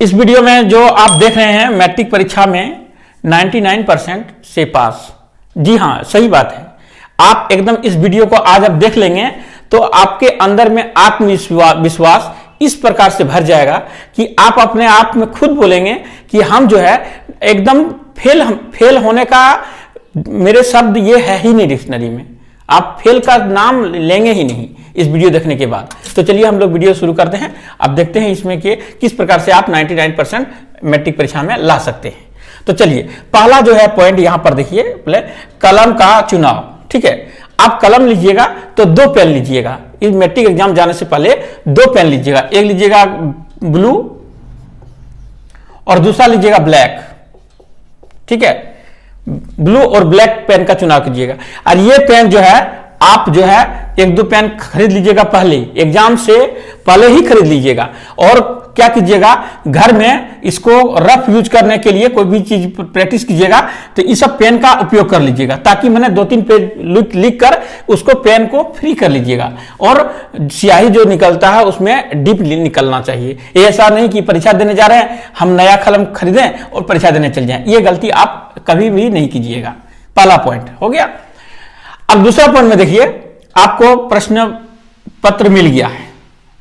इस वीडियो में जो आप देख रहे हैं मैट्रिक परीक्षा में 99% से पास। जी हाँ, सही बात है। आप एकदम इस वीडियो को आज आप देख लेंगे तो आपके अंदर में आत्मविश्वास इस प्रकार से भर जाएगा कि आप अपने आप में खुद बोलेंगे कि हम जो है एकदम फेल होने का मेरे शब्द ये है ही नहीं डिक्शनरी में। आप फेल का नाम लेंगे ही नहीं इस वीडियो देखने के बाद। तो चलिए हम लोग वीडियो शुरू करते हैं। अब देखते हैं इसमें कि किस प्रकार से आप 99% मैट्रिक परीक्षा में ला सकते हैं। तो चलिए पहला जो है पॉइंट यहां पर देखिए, पहले कलम का चुनाव। ठीक है, आप कलम लीजिएगा तो 2 पेन लीजिएगा। इस मैट्रिक एग्जाम जाने से पहले 2 पेन लीजिएगा, एक लीजिएगा ब्लू और दूसरा लीजिएगा ब्लैक। ठीक है, ब्लू और ब्लैक पेन का चुनाव कीजिएगा। और ये पेन जो है आप जो है 1-2 पेन खरीद लीजिएगा, पहले एग्जाम से पहले ही खरीद लीजिएगा। और क्या कीजिएगा, घर में इसको रफ यूज करने के लिए कोई भी चीज प्रैक्टिस कीजिएगा तो इस सब पेन का उपयोग कर लीजिएगा, ताकि मैंने 2-3 पेज लिख कर उसको पेन को फ्री कर लीजिएगा। और स्याही जो निकलता है उसमें डीप निकलना चाहिए। ऐसा नहीं कि परीक्षा देने जा रहे हैं हम नया कलम खरीदें और परीक्षा देने चल जाएं, ये गलती आप कभी भी नहीं कीजिएगा। पहला पॉइंट हो गया। अब दूसरा पॉइंट में देखिए, आपको प्रश्न पत्र मिल गया है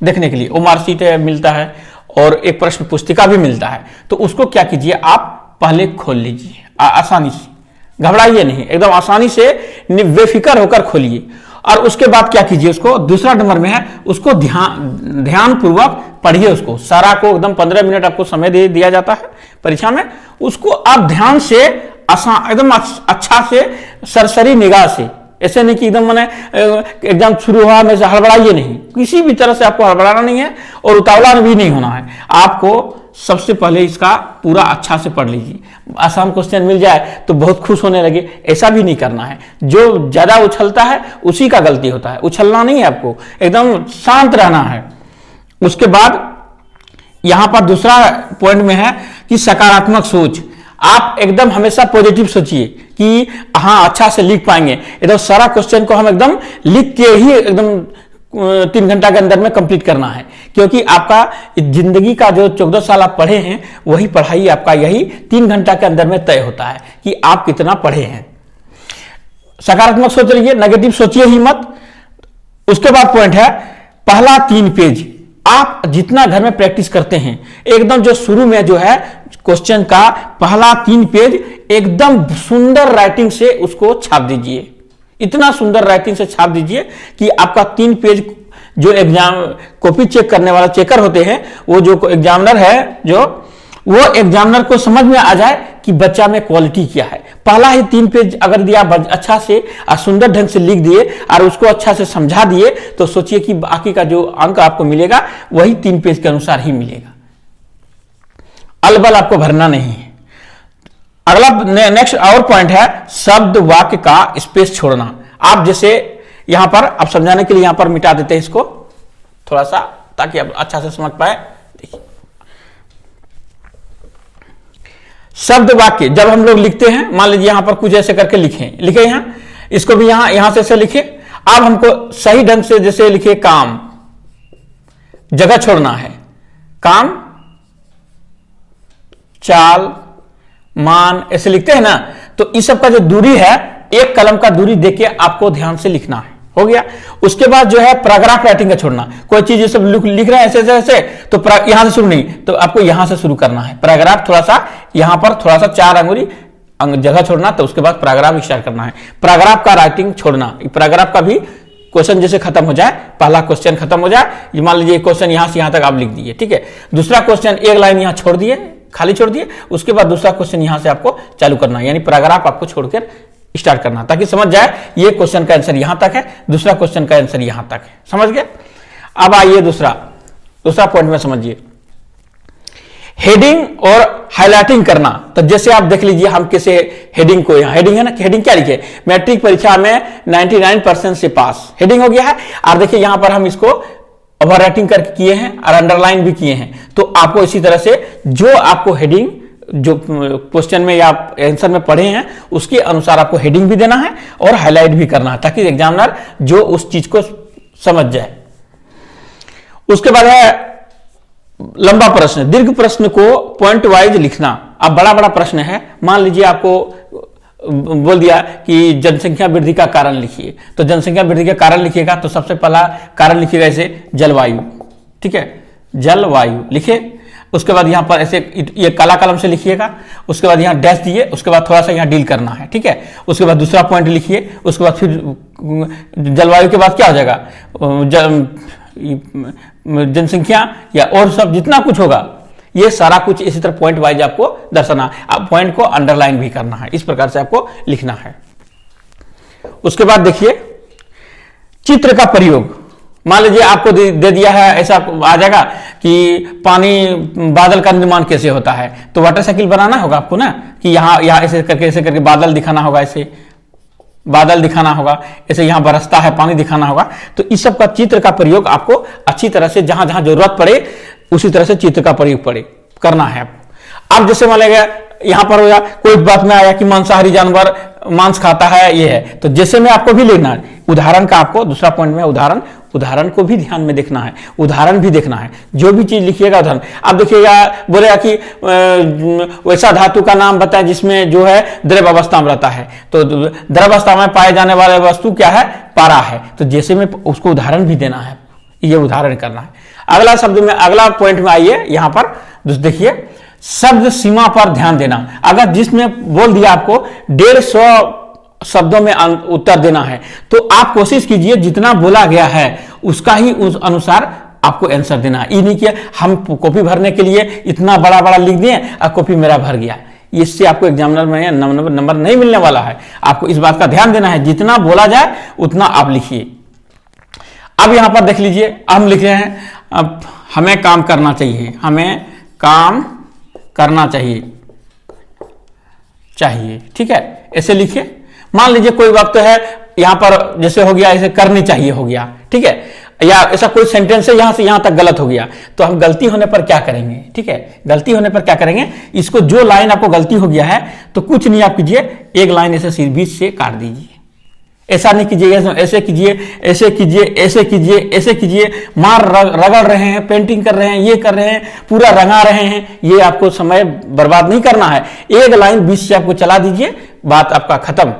देखने के लिए, वो मार्कशीट मिलता है और एक प्रश्न पुस्तिका भी मिलता है। तो उसको क्या कीजिए, आप पहले खोल लीजिए आसानी से, घबराइए नहीं, एकदम आसानी से बेफिक्र होकर खोलिए। और उसके बाद क्या कीजिए, उसको दूसरा नंबर में है उसको ध्यान पूर्वक पढ़िए। उसको सारा को एकदम 15 मिनट आपको समय दे दिया जाता है परीक्षा में, उसको आप ध्यान से एकदम अच्छा से सरसरी निगाह से, ऐसे नहीं कि एकदम मैंने एग्जाम शुरू हुआ में से हड़बड़ाइए नहीं, किसी भी तरह से आपको हड़बड़ाना नहीं है और उतावला भी नहीं होना है। आपको सबसे पहले इसका पूरा अच्छा से पढ़ लीजिए। आसान क्वेश्चन मिल जाए तो बहुत खुश होने लगे, ऐसा भी नहीं करना है। जो ज्यादा उछलता है उसी का गलती होता है, उछलना नहीं है, आपको एकदम शांत रहना है। उसके बाद यहां पर दूसरा पॉइंट में है कि सकारात्मक सोच। आप एकदम हमेशा पॉजिटिव सोचिए कि हाँ अच्छा से लिख पाएंगे। एकदम सारा क्वेश्चन को हम एकदम लिख के ही एकदम 3 घंटा के अंदर में कंप्लीट करना है, क्योंकि आपका जिंदगी का जो 14 साल आप पढ़े हैं वही पढ़ाई आपका यही 3 घंटा के अंदर में तय होता है कि आप कितना पढ़े हैं। सकारात्मक सोच रहिए, नेगेटिव सोचिए ही मत। उसके बाद पॉइंट है पहला 3 पेज। आप जितना घर में प्रैक्टिस करते हैं एकदम जो शुरू में जो है क्वेश्चन का पहला 3 पेज एकदम सुंदर राइटिंग से उसको छाप दीजिए। इतना सुंदर राइटिंग से छाप दीजिए कि आपका 3 पेज जो एग्जाम कॉपी चेक करने वाला चेकर होते हैं, वो जो एग्जामिनर है जो वो एग्जामिनर को समझ में आ जाए कि बच्चा में क्वालिटी क्या है। पहला ही 3 पेज अगर दिया अच्छा से और सुंदर ढंग से लिख दिए और उसको अच्छा से समझा दिए तो सोचिए कि बाकी का जो अंक आपको मिलेगा वही 3 पेज के अनुसार ही मिलेगा। अलबल आपको भरना नहीं है। अगला नेक्स्ट और पॉइंट है शब्द वाक्य का स्पेस छोड़ना। आप जैसे यहां पर अब समझाने के लिए यहां पर मिटा देते हैं इसको थोड़ा सा, ताकि आप अच्छा से समझ पाए। देखिए शब्द वाक्य जब हम लोग लिखते हैं, मान लीजिए यहां पर कुछ ऐसे करके लिखे यहां, इसको भी यहां से ऐसे लिखे। अब हमको सही ढंग से जैसे लिखे काम, जगह छोड़ना है, काम, चाल, मान, ऐसे लिखते हैं ना। तो इस सब का जो दूरी है एक कलम का दूरी देके आपको ध्यान से लिखना है। हो गया। उसके बाद जो है पैराग्राफ राइटिंग का छोड़ना। कोई चीज ये सब लिख रहे हैं ऐसे ऐसे तो यहां से शुरू नहीं, तो आपको यहां से शुरू करना है। पैराग्राफ थोड़ा सा यहां पर थोड़ा सा 4 अंगुली जगह छोड़ना, तो उसके बाद पैराग्राफ स्टार्ट करना है। पैराग्राफ का राइटिंग छोड़ना, पैराग्राफ का भी क्वेश्चन जैसे खत्म हो जाए, पहला क्वेश्चन खत्म हो जाए, मान लीजिए क्वेश्चन यहां से यहां तक आप लिख दिए, ठीक है। दूसरा क्वेश्चन एक लाइन यहां छोड़ दिए, खाली छोड़ दिए, उसके बाद दूसरा क्वेश्चन यहां से आपको चालू करना है, यानी पैराग्राफ आपको छोड़कर स्टार्ट करना, ताकि समझ जाए ये क्वेश्चन का आंसर यहां तक है, दूसरा क्वेश्चन का आंसर यहां तक है। समझ गए। अब आइए दूसरा पॉइंट में समझिए, हेडिंग और हाइलाइटिंग करना। तो जैसे आप देख लीजिए हम कैसे हेडिंग को, यहां हेडिंग है ना, हेडिंग क्या लिखे, मैट्रिक परीक्षा में 99% से पास, हेडिंग हो गया है। और देखिए यहां पर हम इसको ओवर राइटिंग करके किए हैं और अंडरलाइन भी किए हैं। तो आपको इसी तरह से जो आपको हेडिंग जो क्वेश्चन में या आंसर में पढ़े हैं उसके अनुसार आपको हेडिंग भी देना है और हाईलाइट भी करना है, ताकि एग्जामिनर जो उस चीज को समझ जाए। उसके बाद है लंबा प्रश्न, दीर्घ प्रश्न को पॉइंट वाइज लिखना। अब बड़ा बड़ा प्रश्न है, मान लीजिए आपको बोल दिया कि जनसंख्या वृद्धि का कारण लिखिए, तो जनसंख्या वृद्धि का कारण लिखिएगा तो सबसे पहला कारण लिखिएगा ऐसे जलवायु, ठीक है, जलवायु लिखे। उसके बाद यहाँ पर ऐसे ये काला कलम से लिखिएगा, उसके बाद यहाँ डैश दिए, उसके बाद थोड़ा सा यहाँ डील करना है, ठीक है। उसके बाद दूसरा पॉइंट लिखिए, उसके बाद फिर जलवायु के बाद क्या हो जाएगा, जनसंख्या या और सब जितना कुछ होगा ये सारा कुछ इसी तरह पॉइंट वाइज आपको दर्शाना है। अब पॉइंट को अंडरलाइन भी करना है, इस प्रकार से आपको लिखना है। उसके बाद देखिए चित्र का प्रयोग, मान लीजिए आपको दे दिया है, ऐसा आ जाएगा कि पानी बादल का निर्माण कैसे होता है, तो वाटर साइकिल बनाना होगा आपको ना, कि यहाँ ऐसे करके बादल दिखाना होगा, ऐसे बादल दिखाना होगा, ऐसे यहाँ बरसता है पानी दिखाना होगा। तो इस सब का चित्र का प्रयोग आपको अच्छी तरह से जहां जहां जरूरत पड़े उसी तरह से चित्र का प्रयोग करना है आपको। अब जैसे मान लीजिए यहाँ पर हो या कोई बात में आया कि मांसाहारी जानवर मांस खाता है, ये है, तो जैसे में आपको भी लेना है उदाहरण का, आपको दूसरा पॉइंट में उदाहरण को भी ध्यान में देखना है, उदाहरण भी देखना है, जो भी चीज लिखिएगा उदाहरण। अब देखिएगा बोलेगा कि वैसा धातु का नाम बताए जिसमें जो है द्रव अवस्था में रहता है, तो द्रव अवस्था में पाए जाने वाले वस्तु क्या है, पारा है, तो जैसे में उसको उदाहरण भी देना है, ये उदाहरण करना है। अगला शब्द में, अगला पॉइंट में आइए, यहां पर देखिए शब्द सीमा पर ध्यान देना। अगर जिसमें बोल दिया आपको 150 शब्दों में उत्तर देना है, तो आप कोशिश कीजिए जितना बोला गया है उसका ही उस अनुसार आपको आंसर देना है। ये नहीं कि हम कॉपी भरने के लिए इतना बड़ा बड़ा लिख दिए और कॉपी मेरा भर गया, इससे आपको एग्जामिनर में नंबर नहीं मिलने वाला है। आपको इस बात का ध्यान देना है, जितना बोला जाए उतना आप लिखिए। अब यहां पर देख लीजिए, हम लिख रहे हैं अब हमें काम करना चाहिए, हमें काम करना चाहिए, ठीक है, ऐसे लिखिए। मान लीजिए कोई वक्त है यहां पर जैसे हो गया, ऐसे करनी चाहिए हो गया, ठीक है, या ऐसा कोई सेंटेंस है यहां से यहां तक गलत हो गया, तो हम गलती होने पर क्या करेंगे, ठीक है, गलती होने पर क्या करेंगे, इसको जो लाइन आपको गलती हो गया है तो कुछ नहीं आप कीजिए, एक लाइन ऐसे बीच से काट दीजिए। ऐसा नहीं कीजिए, ऐसे कीजिए, ऐसे कीजिए, ऐसे कीजिए, ऐसे कीजिए, मार रगड़ रहे हैं, पेंटिंग कर रहे हैं, ये कर रहे हैं, पूरा रंगा रहे हैं, ये आपको समय बर्बाद नहीं करना है। एक लाइन बीच से आपको चला दीजिए, बात आपका खत्म।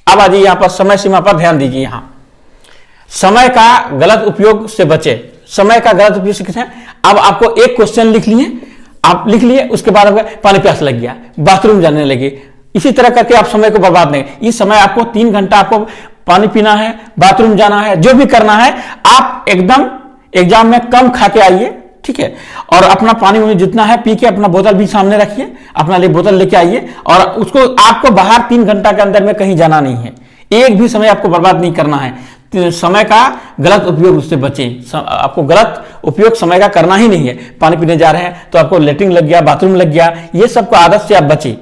अब आ जाइए यहां पर समय सीमा पर ध्यान दीजिए। यहां समय का गलत उपयोग से बचे, समय का गलत उपयोग से किसे, अब आपको एक क्वेश्चन लिख लिए, आप लिख लिए, उसके बाद आपका पानी प्यास लग गया, बाथरूम जाने लगे, इसी तरह करके आप समय को बर्बाद नहीं। इस समय आपको 3 घंटा आपको पानी पीना है, बाथरूम जाना है, जो भी करना है, आप एकदम एग्जाम में कम खा के आइए, ठीक है, और अपना पानी उन्हें जितना है पी के अपना बोतल भी सामने रखिए, अपना लिए बोतल लेके आइए, और उसको आपको बाहर 3 घंटा के अंदर में कहीं जाना नहीं है, एक भी समय आपको बर्बाद नहीं करना है। तो समय का गलत उपयोग उससे बचें, आपको गलत उपयोग समय का करना ही नहीं है। पानी पीने जा रहे हैं तो आपको लेटरिन लग गया, बाथरूम लग गया, ये सबको आदत से आप बचें।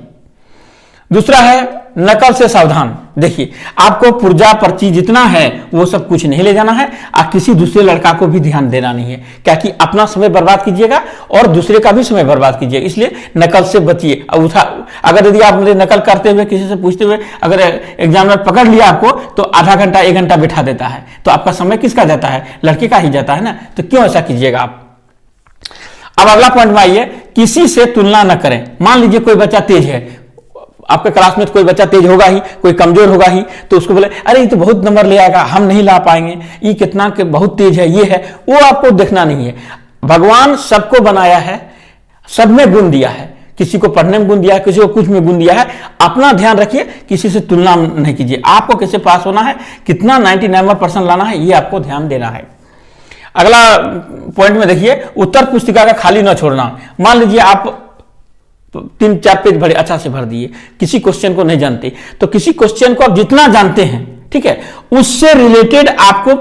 दूसरा है नकल से सावधान। देखिए आपको पुर्जा पर्ची जितना है वो सब कुछ नहीं ले जाना है, और किसी दूसरे लड़का को भी ध्यान देना नहीं है, क्या कि अपना समय बर्बाद कीजिएगा और दूसरे का भी समय बर्बाद कीजिएगा, इसलिए नकल से बचिए। अगर यदि आप नकल करते हुए किसी से पूछते हुए अगर एग्जामिनर पकड़ लिया आपको तो आधा घंटा 1 घंटा बिठा देता है, तो आपका समय किसका जाता है, लड़के का ही जाता है ना, तो क्यों ऐसा कीजिएगा आप। अब अगला पॉइंट में आइए, किसी से तुलना न करें। मान लीजिए कोई बच्चा तेज है, आपके क्लास में कोई बच्चा तेज होगा ही, कोई कमजोर होगा ही, तो उसको बोले अरे ये तो बहुत नंबर ले आएगा, हम नहीं ला पाएंगे, ये कितना के बहुत तेज है, ये है, वो आपको देखना नहीं है। भगवान सबको बनाया है, सब में गुण दिया है, किसी को पढ़ने में गुण दिया है, किसी को कुछ में गुण दिया है। अपना ध्यान रखिए, किसी से तुलना नहीं कीजिए। आपको कैसे पास होना है, कितना 99% लाना है, ये आपको ध्यान देना है। अगला पॉइंट में देखिए, उत्तर पुस्तिका का खाली न छोड़ना। मान लीजिए आप 3-4 पेज भरे, अच्छा से भर दिए, किसी क्वेश्चन को नहीं जानते, तो किसी क्वेश्चन को आप जितना जानते हैं, ठीक है, उससे रिलेटेड आपको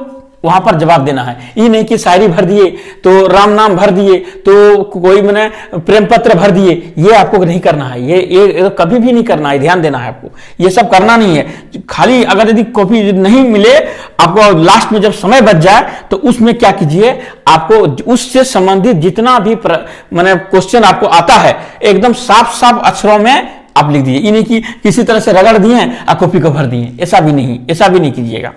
वहां पर जवाब देना है। ये नहीं कि शायरी भर दिए तो राम नाम भर दिए तो कोई मैंने प्रेम पत्र भर दिए, ये आपको नहीं करना है, ये कभी भी नहीं करना है, ध्यान देना है आपको, ये सब करना नहीं है। खाली अगर यदि कॉपी नहीं मिले आपको, लास्ट में जब समय बच जाए तो उसमें क्या कीजिए, आपको उससे संबंधित जितना भी मैंने क्वेश्चन आपको आता है एकदम साफ साफ अक्षरों में आप लिख दीजिए। ये नहीं कि किसी तरह से रगड़ दिए और कॉपी को भर दिए, ऐसा भी नहीं कीजिएगा।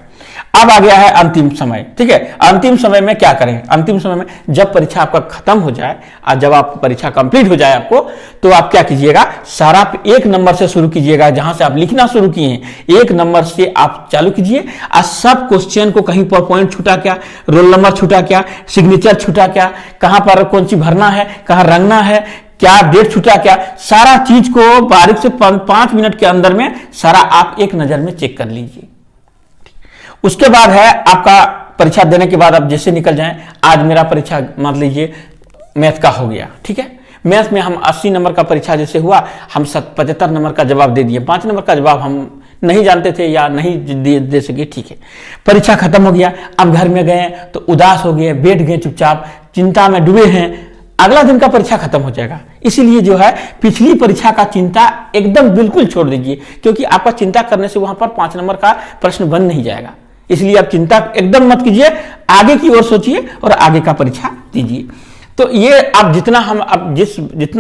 अब आ गया है अंतिम समय। ठीक है, अंतिम समय में क्या करें? अंतिम समय में जब परीक्षा आपका खत्म हो जाए और जब आप परीक्षा कंप्लीट हो जाए आपको, तो आप क्या कीजिएगा, सारा एक नंबर से शुरू कीजिएगा। जहां से आप लिखना शुरू किए हैं एक नंबर से आप चालू कीजिए और सब क्वेश्चन को कहीं पर पॉइंट छूटा क्या, रोल नंबर छूटा क्या, सिग्नेचर छूटा क्या, कहां पर कौन सी भरना है, कहां रंगना है, क्या डेट छूटा क्या, सारा चीज को बारीक से 5 मिनट के अंदर में सारा आप एक नजर में चेक कर लीजिए। उसके बाद है आपका परीक्षा देने के बाद आप जैसे निकल जाएं, आज मेरा परीक्षा मान लीजिए मैथ का हो गया। ठीक है, मैथ में हम 80 नंबर का परीक्षा जैसे हुआ, हम 75 नंबर का जवाब दे दिए, 5 नंबर का जवाब हम नहीं जानते थे या नहीं दे सके। ठीक है, परीक्षा खत्म हो गया, अब घर में गए तो उदास हो गए, बैठ गए चुपचाप, चिंता में डूबे हैं, अगला दिन का परीक्षा खत्म हो जाएगा। इसीलिए जो है पिछली परीक्षा का चिंता एकदम बिल्कुल छोड़ दीजिए, क्योंकि आपका चिंता करने से वहां पर 5 नंबर का प्रश्न बन नहीं जाएगा। इसलिए आप चिंता एकदम मत कीजिए, आगे की ओर सोचिए और आगे का परीक्षा दीजिए। तो ये आप जितना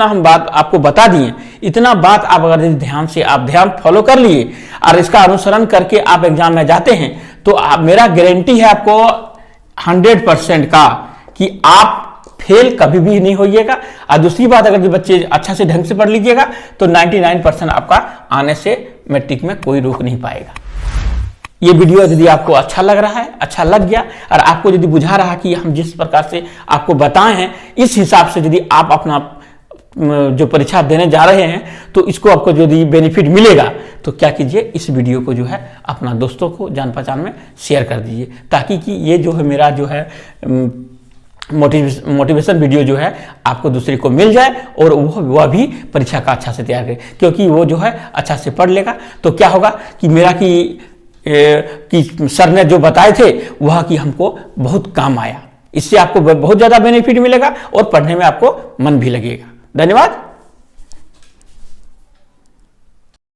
हम बात आपको बता दिए, इतना बात आप अगर ध्यान से आप ध्यान फॉलो कर लिए और इसका अनुसरण करके आप एग्जाम में जाते हैं, तो मेरा गारंटी है आपको 100% का कि आप फेल कभी भी नहीं होइएगा। और दूसरी बात, अगर जो बच्चे अच्छा से ढंग से पढ़ लीजिएगा तो 99% आपका आने से मैट्रिक में कोई रोक नहीं पाएगा। ये वीडियो यदि आपको अच्छा लग रहा है, अच्छा लग गया और आपको यदि बुझा रहा कि हम जिस प्रकार से आपको बताए हैं इस हिसाब से यदि आप अपना जो परीक्षा देने जा रहे हैं तो इसको आपको यदि बेनिफिट मिलेगा, तो क्या कीजिए, इस वीडियो को जो है अपना दोस्तों को जान पहचान में शेयर कर दीजिए, ताकि कि ये जो है मेरा जो है मोटिवेशन वीडियो जो है आपको दूसरे को मिल जाए और वह भी परीक्षा का अच्छा से तैयार करे। क्योंकि वो जो है अच्छा से पढ़ लेगा तो क्या होगा कि मेरा कि सर ने जो बताए थे वह कि हमको बहुत काम आया, इससे आपको बहुत ज़्यादा बेनिफिट मिलेगा और पढ़ने में आपको मन भी लगेगा। धन्यवाद।